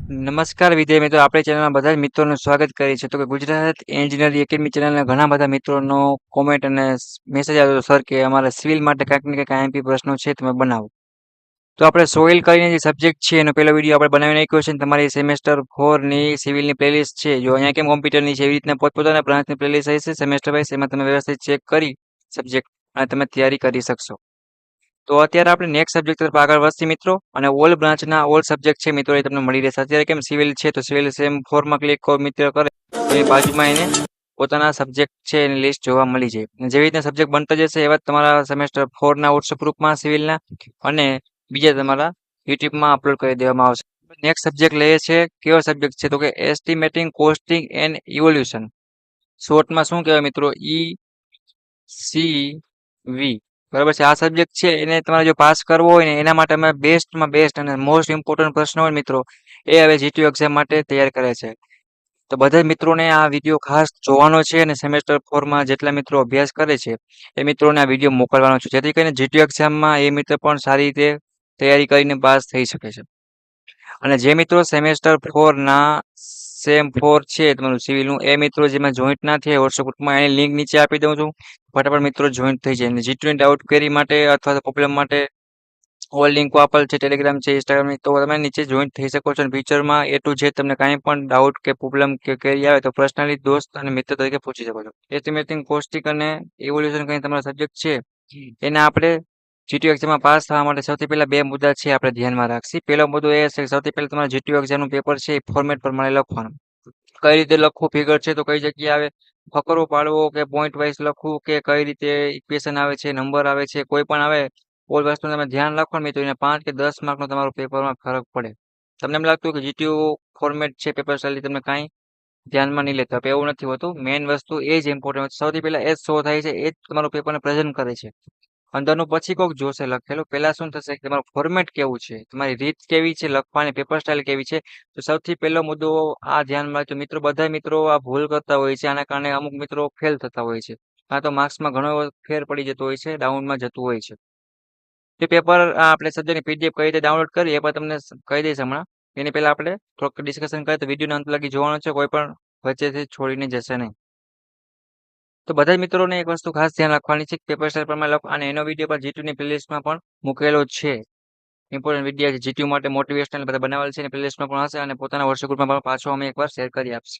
નમસ્કાર વિદ્યાર્થી મિત્રો, આપણી ચેનલમાં બધા જ મિત્રોનું સ્વાગત કરીએ છીએ. તો કે ગુજરાત એન્જિનિયરિંગ એકેડમી ચેનલના ઘણા બધા મિત્રોનો કોમેન્ટ અને મેસેજ આવ્યો હતો, સર કે અમારા સિવિલ માટે કાંઈક ને કંઈક આઈએમપી પ્રશ્નો છે, તમે બનાવો. તો આપણે સોઇલ કરીને જે સબ્જેક્ટ છે એનો પહેલો વિડીયો આપણે બનાવી નાખ્યો છે. અને તમારી સેમેસ્ટર 4 ની સિવિલની પ્લેલિસ્ટ છે, જો અહીંયા કેમ કોમ્પ્યુટરની છે એવી રીતના પોતપોતાના બ્રાન્ચની પ્લેલિસ્ટ હશે સેમેસ્ટર વાઇઝ, એમાં તમે વ્યવસ્થિત ચેક કરી સબ્જેક્ટ અને તમે તૈયારી કરી શકશો. તો અત્યારે આપણે નેક્સ્ટ સબ્જેક્ટ તરફ આગળ વધીએ મિત્રો, અને ઓલ બ્રાન્ચના ઓલ સબ્જેક્ટ છે મિત્રો એ તમને મળી રહેશે. અત્યારે કેમ સિવિલ છે તો સિવિલ સેમ 4 માં ક્લિક મિત્ર કરે તો એ બાજુમાં એને પોતાના સબ્જેક્ટ છે એની લિસ્ટ જોવા મળી જાય. અને જેવી રીતના સબ્જેક્ટ બનતા જશે એવા તમારા સેમેસ્ટર 4 ના વોટ્સઅપ ગ્રુપમાં સિવિલના અને બીજા તમારા યુટ્યુબમાં અપલોડ કરી દેવામાં આવશે. નેક્સ્ટ સબ્જેક્ટ લઈએ છે, કેવો સબ્જેક્ટ છે તો કે એસ્ટિમેટિંગ કોસ્ટિંગ એન્ડ ઇવોલ્યુશન. શોર્ટમાં શું કહેવાય મિત્રો? ECV. બરાબર છે. આ સબ્જેક્ટ છે એને તમારે જો પાસ કરવો હોય ને એના માટે અમે બેસ્ટમાં બેસ્ટ અને મોસ્ટ ઇમ્પોર્ટન્ટ પ્રશ્નો હોય મિત્રો એ હવે જીટીયુ એક્ઝામ માટે તૈયાર કરે છે. તો બધા મિત્રોને આ વિડીયો ખાસ જોવાનો છે, અને સેમેસ્ટર 4 માં જેટલા મિત્રો અભ્યાસ કરે છે એ મિત્રોને આ વિડીયો મોકલવાનો છે, જેથી કરીને જીટીયુ એક્ઝામમાં એ મિત્ર પણ સારી રીતે તૈયારી કરીને પાસ થઈ શકે છે. અને જે મિત્રો સેમેસ્ટર 4 ના સેમ 4 છે તમારું સિવિલનું, એ મિત્રો જેમાં જોઈન્ટ ના થયા વોટ્સઅપ ગ્રુપમાં એની લિંક નીચે આપી દઉં છું. ફટાફટ મિત્રો જોઈન્ટ થઈ જાય. અને જીટીયુની ડાઉટ ક્વેરી માટે અથવા તો પ્રોબ્લેમ માટે ઓલ લિંકો આપેલ છે, ટેલિગ્રામ છે, ઇન્સ્ટાગ્રામની, તો તમે નીચે જોઈન્ટ થઈ શકો છો. અને ફ્યુચરમાં એ ટુ ઝેડ તમને કાંઈ પણ ડાઉટ કે પ્રોબ્લેમ કે ક્વેરી આવે તો પર્સનલી દોસ્ત અને મિત્ર તરીકે પૂછી શકો છો. એસ્ટિમેટિંગ કોસ્ટિંગ અને ઇવોલ્યુશન કંઈ તમારો સબ્જેક્ટ છે એને આપણે જીટીયુ એક્ઝામમાં પાસ થવા માટે સૌથી પહેલા બે મુદ્દા છે આપણે ધ્યાનમાં રાખીએ. પહેલો મુદ્દો એ છે કે સૌથી પહેલા તમારા જીટીયુ એક્ઝામનું પેપર છે એ ફોર્મેટ પ્રમાણે લખવાનું. કઈ રીતે લખવું, ફિગર છે તો કઈ જગ્યાએ આવે, ફકરો પાડવો કે પોઈન્ટ વાઇઝ લખવું, કે કઈ રીતે ઇક્વેશન આવે છે, નંબર આવે છે, કોઈ પણ આવે, કોઈ વસ્તુ તમે ધ્યાન રાખો મિત્રો, એને 5 કે 10 માર્કનો તમારો પેપરમાં ફરક પડે. તમને એમ લાગતું કે જીટીયુ ફોર્મેટ છે પેપર સ્ટાઇલ તમે કાંઈ ધ્યાનમાં નહીં લેતા, પણ એવું નથી હોતું. મેઇન વસ્તુ એ જ ઇમ્પોર્ટન્ટ છે. સૌથી પહેલા એ જ શો થાય છે, એ જ તમારું પેપરને પ્રેઝન્ટ કરે છે. અંદરનું પછી કોક જોશે લખેલું. પહેલા શું થશે કે તમારું ફોર્મેટ કેવું છે, તમારી રીત કેવી છે લખવાની, પેપર સ્ટાઇલ કેવી છે. તો સૌથી પહેલો મુદ્દો આ ધ્યાનમાં રાખજો મિત્રો. બધા મિત્રો આ ભૂલ કરતા હોય છે, આના કારણે અમુક મિત્રો ફેલ થતા હોય છે, કાં તો માર્ક્સમાં ઘણો એવો ફેર પડી જતો હોય છે, ડાઉનમાં જતું હોય છે. તે પેપર આપણે સબ્જેક્ટની પીડીએફ કઈ રીતે ડાઉનલોડ કરીએ એ પણ તમને કહી દઈશ હમણાં. એની પહેલા આપણે થોડુંક ડિસ્કશન કરીએ, તો વિડીયોનો અંત લગી જોવાનો છે, કોઈ પણ વચ્ચેથી છોડીને જશે નહીં. તો બધા જ મિત્રોને એક વસ્તુ ખાસ ધ્યાન રાખવાની છે કે પેપર સ્ટાઇલ પ્રમાણે લખો, અને એનો વિડીયો પણ જીટીયુની પ્લેલિસ્ટમાં પણ મૂકેલો છે. ઇમ્પોર્ટન્ટ વિડીયો છે જીટીયુ માટે મોટિવેશનલ બધા બનાવેલ છે, અને પ્લેલિસ્ટમાં પણ હશે, અને પોતાના વોટ્સએપ ગ્રુપમાં પણ પાછો અમે એકવાર શેર કરી આપશે.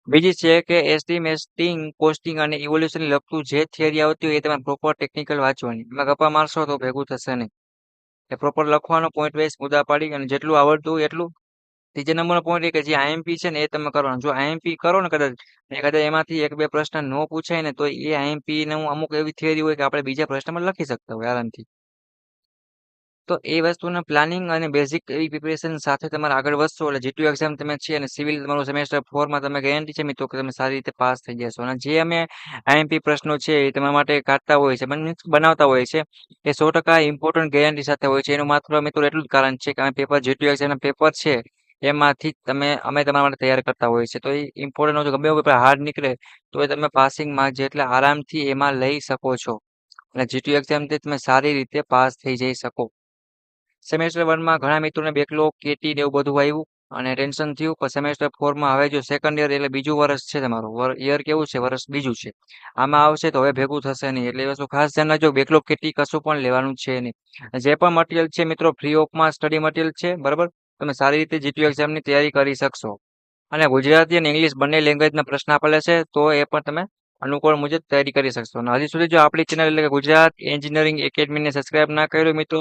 બીજી છે કે એસ્ટિમેટિંગ કોસ્ટિંગ અને ઇવોલ્યુશન લગતું જે થિયરી આવતી હોય એ તમારે પ્રોપર ટેકનિકલ વાંચવાની. એમાં ગપ્પા મારશો તો ભેગું થશે નહીં. એ પ્રોપર લખવાનો, પોઈન્ટ વાઇઝ મુદ્દા પાડી, અને જેટલું આવડતું હોય એટલું. ત્રીજા નંબરનો પોઈન્ટ એ કે જે આઈએમપી છે ને એ તમે કરવાનું. જો આઈએમપી કરો ને કદાચ એમાંથી એક બે પ્રશ્ન નો પૂછાય ને તો એ આઈએમપી ને અમુક એવી થિયરી હોય કે આપણે બીજા પ્રશ્નમાં લખી શકતા હોય આરામથી. તો એ વસ્તુના પ્લાનિંગ અને બેઝિક એવી પ્રિપેરેશન સાથે તમારે આગળ વધશો એટલે જીટીયુ એક્ઝામ તમે છે અને સિવિલ તમારું સેમેસ્ટર 4 માં તમે ગેરંટી છે મિત્રો કે તમે સારી રીતે પાસ થઈ જશો. અને જે અમે આઈએમપી પ્રશ્નો છે એ તમારા માટે કાઢતા હોય છે, બનાવતા હોય છે, એ 100% ઇમ્પોર્ટન્ટ ગેરંટી સાથે હોય છે. એનું માત્ર મિત્રો એટલું જ કારણ છે કે અમે પેપર જીટીયુ એક્ઝામના પેપર છે એમાંથી અમે તમારા માટે તૈયાર કરતા હોય છે. તો એ ઇમ્પોર્ટન્ટ હોય, ગમે એવું પેપર હાર્ડ નીકળે તો એ તમે પાસિંગ માર્ક છે એટલે આરામથી એમાં લઈ શકો છો, અને જીટીયુ એક્ઝામથી તમે સારી રીતે પાસ થઈ જઈ શકો. સેમેસ્ટર 1 માં ઘણા મિત્રોને બેકલોગ, કેટી ને એવું બધું આવ્યું અને ટેન્શન થયું. પણ સેમેસ્ટર 4 માં હવે જો સેકન્ડ યર એટલે બીજું વર્ષ છે તમારું, યર કેવું છે, વર્ષ બીજું છે, આમાં આવશે તો હવે ભેગું થશે નહીં. એટલે એ વસ્તુ ખાસ ધ્યાન રાખજો, બેકલોગ કેટી કશું પણ લેવાનું છે નહીં. જે પણ મટીરિયલ છે મિત્રો ફ્રી ઓફમાં સ્ટડી મટીરિયલ છે, બરાબર. તમે સારી રીતે જીટીયુ એક્ઝામની તૈયારી કરી શકશો. અને ગુજરાતી અને ઇંગ્લિશ બંને લેંગ્વેજના પ્રશ્ન આપેલા છે, તો એ પણ તમે અનુકૂળ મુજબ તૈયારી કરી શકશો. અને હજી સુધી જો આપણી ચેનલ એટલે કે ગુજરાત એન્જિનિયરિંગ એકેડમીને સબસ્ક્રાઇબ ના કર્યો મિત્રો,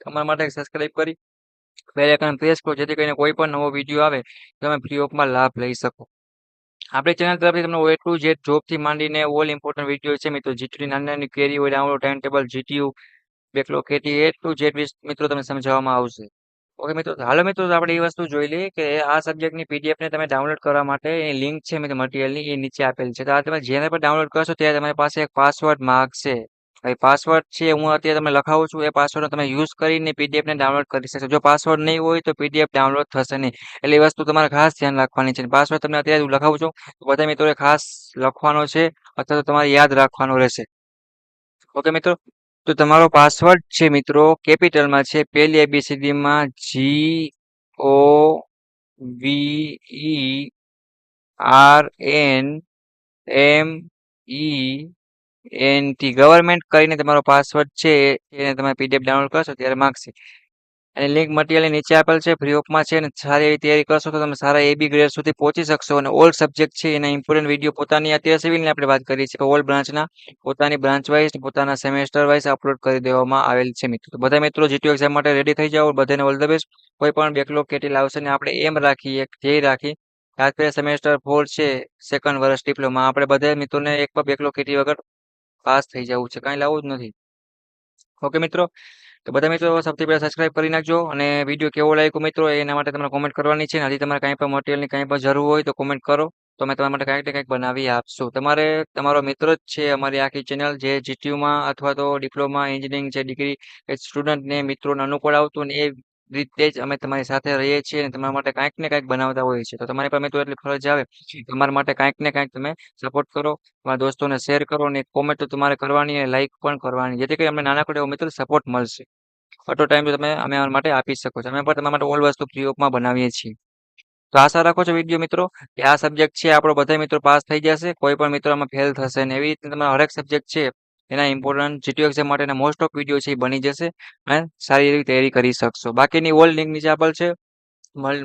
તમારા માટે સબસ્ક્રાઇબ કરી બેલ આઇકન પ્રેસ કરો, જેથી કરીને કોઈ પણ નવો વિડીયો આવે તમે ફ્રી ઓફમાં લાભ લઈ શકો. આપણી ચેનલ તરફથી તમને એ ટુ ઝેડ જોબથી માંડીને ઓલ ઇમ્પોર્ટન્ટ વિડીયો છે મિત્રો. જીટીયુ નાની નાની ક્વેરી હોય, download time table, GTU backlog KT, A to Z મિત્રો તમને સમજાવવામાં આવશે. ઓકે મિત્રો, હાલો મિત્રો, તો આપણે એ વસ્તુ જોઈ લઈએ કે આ સબ્જેક્ટની પીડીએફ ને તમે ડાઉનલોડ કરવા માટે એ લિંક છે મિત્રો મટીરિયલની, એ નીચે આપેલ છે. તો આ તમે જેને પણ ડાઉનલોડ કરશો ત્યારે તમારી પાસે એક પાસવર્ડ માંગશે. એ પાસવર્ડ છે હું અત્યારે તમને લખાવું છું, એ પાસવર્ડ તમે યુઝ કરીને પીડીએફ ને ડાઉનલોડ કરી શકશો. જો પાસવર્ડ નહીં હોય તો પીડીએફ ડાઉનલોડ થશે નહીં. એટલે એ વસ્તુ તમારે ખાસ ધ્યાન રાખવાની છે. પાસવર્ડ તમને અત્યારે હું લખાવું છું, તો બધા મિત્રોએ ખાસ લખવાનો છે અથવા તો તમારે યાદ રાખવાનો રહેશે. ઓકે મિત્રો, તો તમારો પાસવર્ડ છે મિત્રો કેપિટલમાં છે, પહેલી ABCD માં ગવર્મેન્ટ કરીને તમારો પાસવર્ડ છે એને તમે પીડીએફ ડાઉનલોડ કરશો ત્યારે માગશે. અને લિંક મટીરિયલ નીચે આપેલ છે, ફ્રી ઓફમાં છે, અને સારી એવી તૈયારી કરશો તો તમે સારા એબી ગ્રેડ સુધી પહોંચી શકશો. અને ઓલ સબ્જેક્ટ છે એના ઇમ્પોર્ટન્ટ વિડીયો પોતાની અત્યારે સિવિલની આપણે વાત કરીએ છીએ, ઓલ બ્રાન્ચના પોતાની બ્રાન્ચ વાઇઝ પોતાના સેમેસ્ટર વાઇઝ અપલોડ કરી દેવામાં આવેલ છે મિત્રો. તો બધા મિત્રો જીટીયુ એક્ઝામ માટે રેડી થઈ જાઓ. બધાને ઓલ ધ બેસ્ટ. કોઈ પણ બેકલોગ કેટલી લાવશે ને આપણે એમ રાખીએ, ધ્યેય રાખી આ સેમેસ્ટર 4 છે, સેકન્ડ વર્ષ ડિપ્લોમા, આપણે બધા મિત્રોને એક પણ બેકલોગ કેટલી વગર પાસ થઈ જવું છે, કાંઈ લાવવું જ નથી. ઓકે મિત્રો, તો બધા મિત્રો સૌથી પહેલા સબસ્ક્રાઇબ કરી નાખજો. અને વિડીયો કેવો લાગ્યો મિત્રો એના માટે તમારે કોમેન્ટ કરવાની છે. અને હજી તમારે કાંઈ પણ મટીરિયલની કાંઈ પણ જરૂર હોય તો કોમેન્ટ કરો, તો અમે તમારા માટે કાંઈક ને કાંઈક બનાવી આપશું. તમારે તમારો મિત્ર જ છે અમારી આખી ચેનલ, જે જીટીયુમાં અથવા તો ડિપ્લોમા એન્જિનિયરિંગ છે ડિગ્રી સ્ટુડન્ટને મિત્રોને અનુકૂળ આવતું ને એ રીતે જ અમે તમારી સાથે રહીએ છીએ અને તમારા માટે કાંઈક ને કાંઈક બનાવતા હોઈએ છીએ. તો તમારી પર મિત્રો એટલી ફરજ આવે તમારા માટે કાંઈક ને કાંઈક તમે સપોર્ટ કરો, તમારા દોસ્તોને શેર કરો, અને કોમેન્ટ તો તમારે કરવાની અને લાઈક પણ કરવાની, જેથી કરી અમને નાનકડો એવો મિત્રો સપોર્ટ મળશે. આટલો ટાઈમ તો તમે અમે અમારા માટે આપી શકો છો. અમે પણ તમારા માટે ઓલ વસ્તુ ફ્રી ઓફમાં બનાવીએ છીએ. તો આશા રાખો છો વિડીયો મિત્રો કે આ સબ્જેક્ટ છે આપણો બધા મિત્રો પાસ થઈ જશે, કોઈ પણ મિત્રો આમાં ફેલ થશે ને. એવી રીતે તમારા હરેક સબ્જેક્ટ છે એના ઇમ્પોર્ટન્ટ જીટીયુ એક્ઝામ માટેના મોસ્ટ ઓફ વિડીયો છે એ બની જશે અને સારી એવી તૈયારી કરી શકશો. બાકીની ઓલ લિંક નીચે આપેલ છે,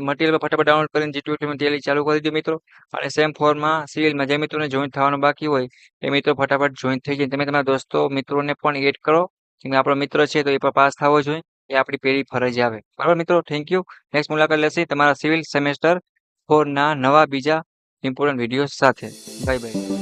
મટીરિયલ ફટાફટ ડાઉનલોડ કરીને જીટીયુ તૈયારી ચાલુ કરી દો મિત્રો. અને સેમ ફોરમાં સિવિલમાં જે મિત્રોને જોઈન થવાનું બાકી હોય એ મિત્રો ફટાફટ જોઈન થઈ જાય. તમે તમારા દોસ્તો મિત્રોને પણ એડ કરો, કેમ કે આપણો મિત્ર છે તો એ પણ પાસ થવો જોઈએ, એ આપણી પહેલી ફરજ આવે. બરાબર મિત્રો, થેન્ક યુ. નેક્સ્ટ મુલાકાત લેશે તમારા સિવિલ સેમેસ્ટર 4 ના નવા બીજા ઇમ્પોર્ટન્ટ વિડીયો સાથે. Bye bye.